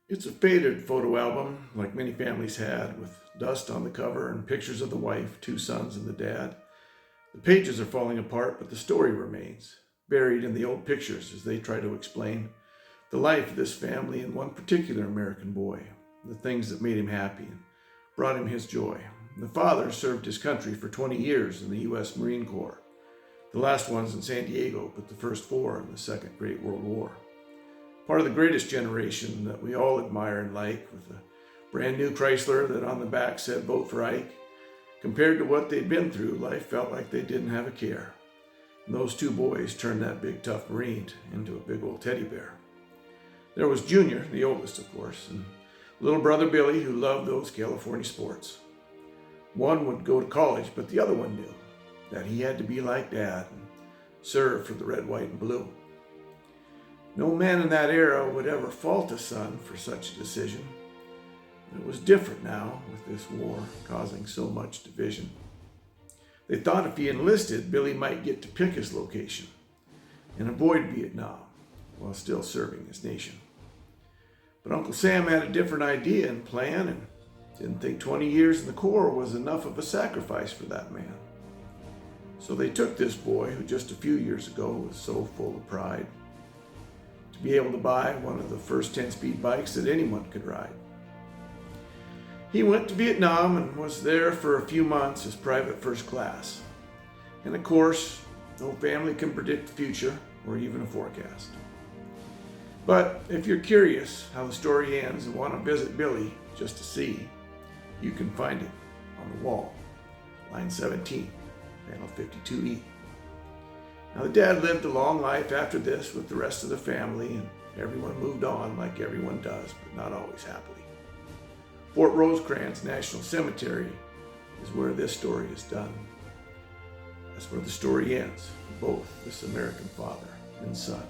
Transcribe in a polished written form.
It's a faded photo album, like many families had, with dust on the cover and pictures of the wife, two sons, and the dad. The pages are falling apart, but the story remains, buried in the old pictures as they try to explain the life of this family and one particular American boy, the things that made him happy and brought him his joy. The father served his country for 20 years in the U.S. Marine Corps, the last ones in San Diego, but the first four in the Second Great World War. Part of the greatest generation that we all admire and like, with a brand new Chrysler that on the back said "Vote for Ike." Compared to what they'd been through, life felt like they didn't have a care. And those two boys turned that big tough Marine into a big old teddy bear. There was Junior, the oldest of course, and little brother Billy, who loved those California sports. One would go to college, but the other one knew that he had to be like Dad and serve for the red, white, and blue. No man in that era would ever fault a son for such a decision. It was different now, with this war causing so much division. They thought if he enlisted, Billy might get to pick his location and avoid Vietnam while still serving his nation. But Uncle Sam had a different idea and plan, and didn't think 20 years in the Corps was enough of a sacrifice for that man. So they took this boy, who just a few years ago was so full of pride, to be able to buy one of the first 10-speed bikes that anyone could ride. He went to Vietnam and was there for a few months as private first class. And of course, no family can predict the future or even a forecast. But if you're curious how the story ends and want to visit Billy just to see, you can find it on the wall, line 17, panel 52E. Now, the dad lived a long life after this with the rest of the family, and everyone moved on like everyone does, but not always happily. Fort Rosecrans National Cemetery is where this story is done. That's where the story ends for both this American father and son.